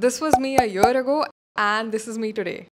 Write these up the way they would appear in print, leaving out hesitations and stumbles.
This was me a year ago, and this is me today.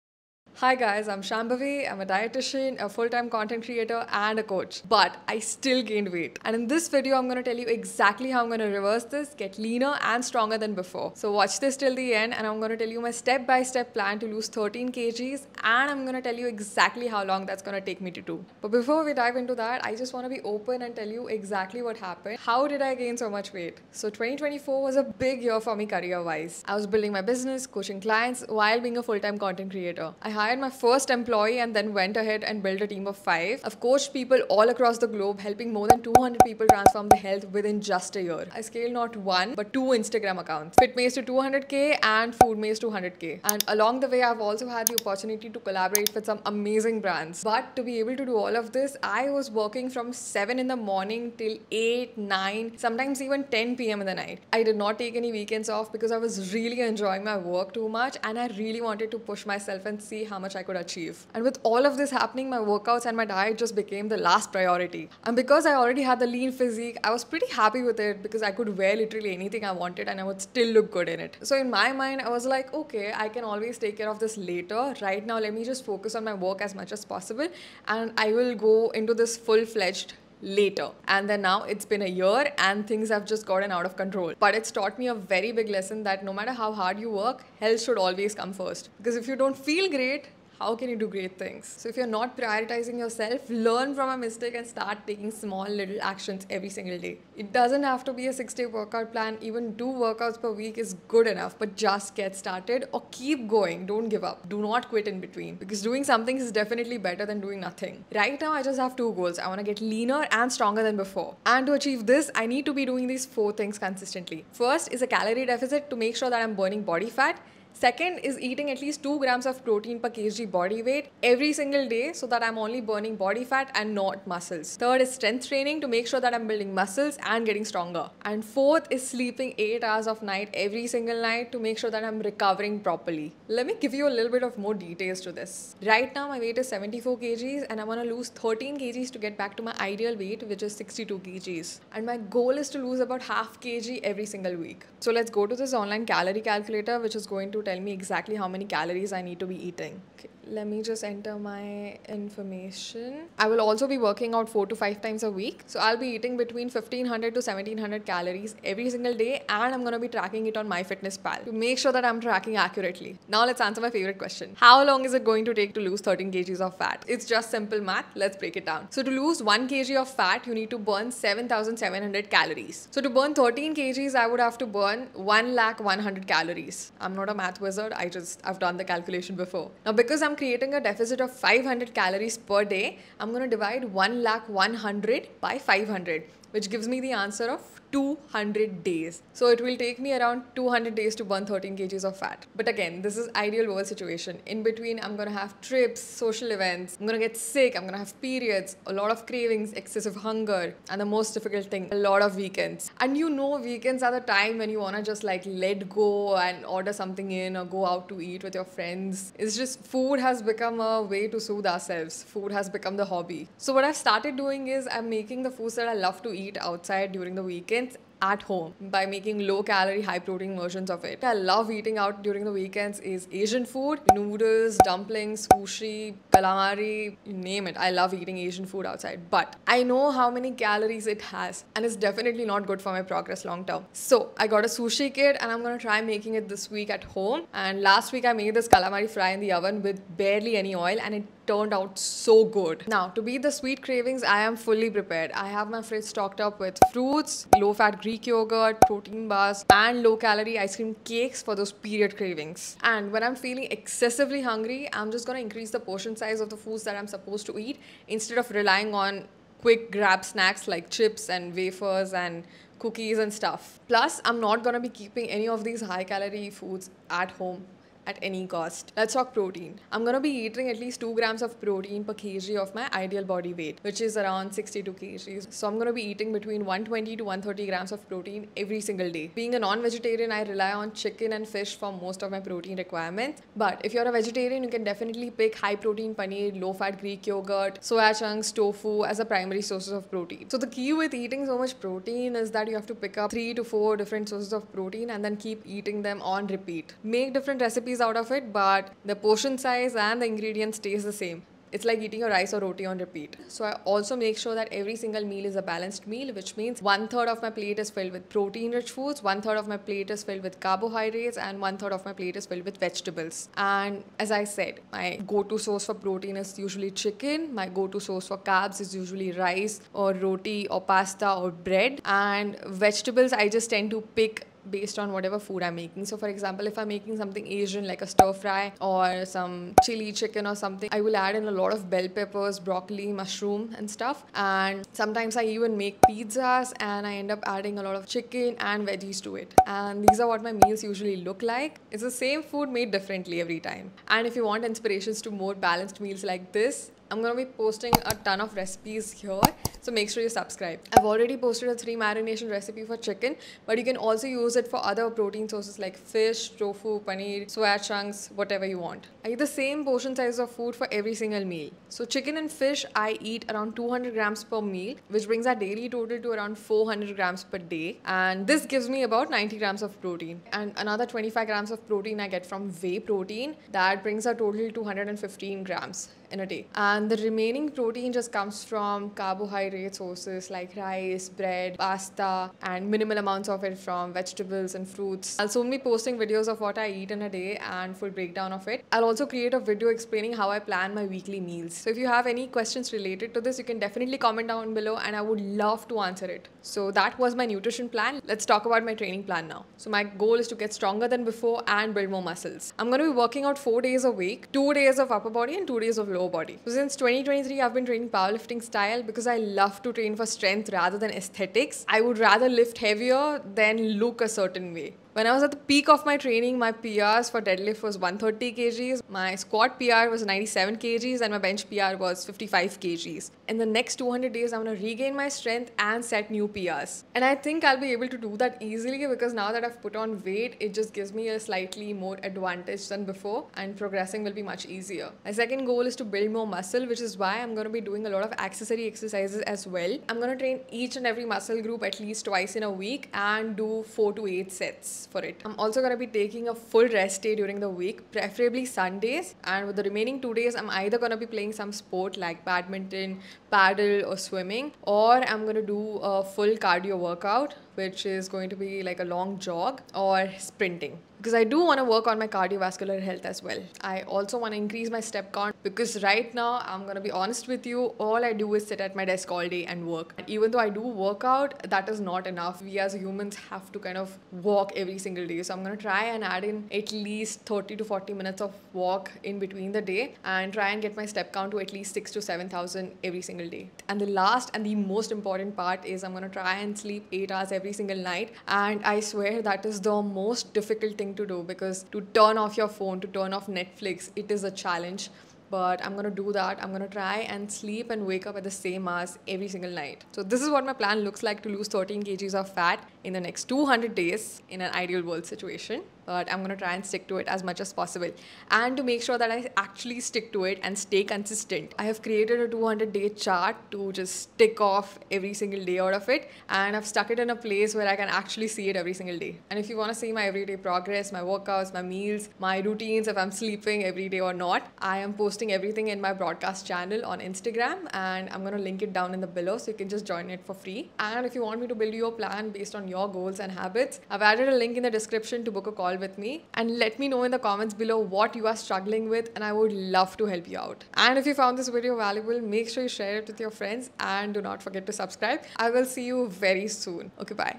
Hi guys, I'm Shambhavi. I'm a dietitian, a full-time content creator, and a coach. But I still gained weight. And in this video, I'm going to tell you exactly how I'm going to reverse this, get leaner and stronger than before. So watch this till the end, and I'm going to tell you my step-by-step plan to lose 13 kgs, and I'm going to tell you exactly how long that's going to take me to do. But before we dive into that, I just want to be open and tell you exactly what happened. How did I gain so much weight? So 2024 was a big year for me career-wise. I was building my business, coaching clients, while being a full-time content creator. I hired my first employee and then went ahead and built a team of 5. I've coached people all across the globe, helping more than 200 people transform their health within just a year. I scaled not one, but 2 Instagram accounts. FitMaze to 200k and FoodMaze to 100k. And along the way, I've also had the opportunity to collaborate with some amazing brands. But to be able to do all of this, I was working from 7 in the morning till 8, 9, sometimes even 10 p.m. in the night. I did not take any weekends off because I was really enjoying my work too much, and I really wanted to push myself and see how much I could achieve. And with all of this happening, my workouts and my diet just became the last priority. And because I already had the lean physique, I was pretty happy with it because I could wear literally anything I wanted and I would still look good in it. So in my mind, I was like, okay, I can always take care of this later. Right now, let me just focus on my work as much as possible, and I will go into this full-fledged later. And then now it's been a year and things have just gotten out of control. But it's taught me a very big lesson that no matter how hard you work, health should always come first. Because if you don't feel great, how can you do great things? So if you're not prioritizing yourself, learn from a mistake and start taking small little actions every single day. It doesn't have to be a 6-day workout plan. Even 2 workouts per week is good enough, but just get started or keep going. Don't give up. Do not quit in between, because doing something is definitely better than doing nothing. Right now, I just have 2 goals. I want to get leaner and stronger than before. And to achieve this, I need to be doing these 4 things consistently. First is a calorie deficit to make sure that I'm burning body fat. Second is eating at least 2 grams of protein per kg body weight every single day so that I'm only burning body fat and not muscles. Third is strength training to make sure that I'm building muscles and getting stronger. And fourth is sleeping 8 hours of night every single night to make sure that I'm recovering properly. Let me give you a little bit of more details to this. Right now my weight is 74 kgs and I want to lose 13 kgs to get back to my ideal weight, which is 62 kgs. And my goal is to lose about half kg every single week. So let's go to this online calorie calculator, which is going to tell me exactly how many calories I need to be eating. Okay, let me just enter my information. I will also be working out 4 to 5 times a week. So I'll be eating between 1500 to 1700 calories every single day, and I'm going to be tracking it on MyFitnessPal to make sure that I'm tracking accurately. Now let's answer my favorite question. How long is it going to take to lose 13 kgs of fat? It's just simple math. Let's break it down. So to lose 1 kg of fat, you need to burn 7700 calories. So to burn 13 kgs, I would have to burn 1,100,000 calories. I'm not a math wizard. I've done the calculation before. Now, because I'm creating a deficit of 500 calories per day, I'm going to divide 1,100,000 by 500, which gives me the answer of 200 days. So it will take me around 200 days to burn 13 kgs of fat. But again, this is ideal world situation. In between, I'm going to have trips, social events, I'm going to get sick, I'm going to have periods, a lot of cravings, excessive hunger, and the most difficult thing, a lot of weekends. And you know, weekends are the time when you want to just like let go and order something in or go out to eat with your friends. It's just food has become a way to soothe ourselves. Food has become the hobby. So what I've started doing is I'm making the foods that I love to eat outside during the weekends at home by making low calorie, high protein versions of it. I love eating out during the weekends is Asian food, noodles, dumplings, sushi, calamari, you name it. I love eating Asian food outside, but I know how many calories it has, and it's definitely not good for my progress long term. So I got a sushi kit and I'm gonna try making it this week at home. And last week I made this calamari fry in the oven with barely any oil, and it turned out so good. Now, to beat the sweet cravings, I am fully prepared. I have my fridge stocked up with fruits, low-fat Greek yogurt, protein bars, and low-calorie ice cream cakes for those period cravings. And when I'm feeling excessively hungry, I'm just gonna increase the portion size of the foods that I'm supposed to eat instead of relying on quick grab snacks like chips and wafers and cookies and stuff. Plus, I'm not gonna be keeping any of these high-calorie foods at home. at any cost. Let's talk protein. I'm gonna be eating at least 2 grams of protein per kg of my ideal body weight, which is around 62 kgs. So I'm gonna be eating between 120 to 130 grams of protein every single day. Being a non-vegetarian, I rely on chicken and fish for most of my protein requirements. But if you're a vegetarian, you can definitely pick high protein paneer, low fat Greek yogurt, soya chunks, tofu as a primary sources of protein. So the key with eating so much protein is that you have to pick up 3 to 4 different sources of protein and then keep eating them on repeat. Make different recipes out of it, but the portion size and the ingredients stays the same. It's like eating a rice or roti on repeat. So I also make sure that every single meal is a balanced meal, which means 1/3 of my plate is filled with protein-rich foods, 1/3 of my plate is filled with carbohydrates, and 1/3 of my plate is filled with vegetables. And as I said, my go-to source for protein is usually chicken. My go-to source for carbs is usually rice or roti or pasta or bread. And vegetables, I just tend to pick based on whatever food I'm making. So for example, if I'm making something Asian like a stir fry or some chili chicken or something, I will add in a lot of bell peppers, broccoli, mushroom and stuff. And sometimes I even make pizzas and I end up adding a lot of chicken and veggies to it. And these are what my meals usually look like. It's the same food made differently every time. And if you want inspirations to more balanced meals like this, I'm going to be posting a ton of recipes here, so make sure you subscribe. I've already posted a 3 marination recipe for chicken, but you can also use it for other protein sources like fish, tofu, paneer, soya chunks, whatever you want. I eat the same portion size of food for every single meal. So chicken and fish, I eat around 200 grams per meal, which brings our daily total to around 400 grams per day. And this gives me about 90 grams of protein. And another 25 grams of protein I get from whey protein. That brings our total to 115 grams in a day. And the remaining protein just comes from carbohydrate sources like rice, bread, pasta, and minimal amounts of it from vegetables and fruits. I'll soon be posting videos of what I eat in a day and full breakdown of it. I'll also create a video explaining how I plan my weekly meals. So if you have any questions related to this, you can definitely comment down below and I would love to answer it. So that was my nutrition plan. Let's talk about my training plan now. So my goal is to get stronger than before and build more muscles. I'm going to be working out 4 days a week, 2 days of upper body and 2 days of lower body. So since 2023, I've been training powerlifting style because I love to train for strength rather than aesthetics. I would rather lift heavier than look a certain way. When I was at the peak of my training, my PRs for deadlift was 130 kgs, my squat PR was 97 kgs, and my bench PR was 55 kgs. In the next 200 days, I'm going to regain my strength and set new PRs. And I think I'll be able to do that easily because now that I've put on weight, it just gives me a slightly more advantage than before and progressing will be much easier. My second goal is to build more muscle, which is why I'm going to be doing a lot of accessory exercises as well. I'm going to train each and every muscle group at least twice in a week and do 4 to 8 sets for it. I'm also going to be taking a full rest day during the week, preferably Sundays, and with the remaining 2 days I'm either going to be playing some sport like badminton, paddle or swimming, or I'm going to do a full cardio workout, which is going to be like a long jog or sprinting. Because I do want to work on my cardiovascular health as well. I also want to increase my step count because right now, I'm going to be honest with you, all I do is sit at my desk all day and work. And even though I do work out, that is not enough. We as humans have to kind of walk every single day. So I'm going to try and add in at least 30 to 40 minutes of walk in between the day and try and get my step count to at least 6,000 to 7,000 every single day. And the last and the most important part is I'm going to try and sleep 8 hours every single night. And I swear that is the most difficult thing to do because to turn off your phone, to turn off Netflix, it is a challenge. But I'm going to do that. I'm going to try and sleep and wake up at the same hours every single night. So this is what my plan looks like to lose 13 kgs of fat in the next 200 days in an ideal world situation. But I'm going to try and stick to it as much as possible. And to make sure that I actually stick to it and stay consistent, I have created a 200-day chart to just tick off every single day out of it. And I've stuck it in a place where I can actually see it every single day. And if you want to see my everyday progress, my workouts, my meals, my routines, if I'm sleeping every day or not, I am posting everything in my broadcast channel on Instagram. And I'm going to link it down in the below so you can just join it for free. And if you want me to build your plan based on your goals and habits, I've added a link in the description to book a call with me, and let me know in the comments below what you are struggling with, and I would love to help you out. And if you found this video valuable, make sure you share it with your friends and do not forget to subscribe. I will see you very soon. Okay, bye.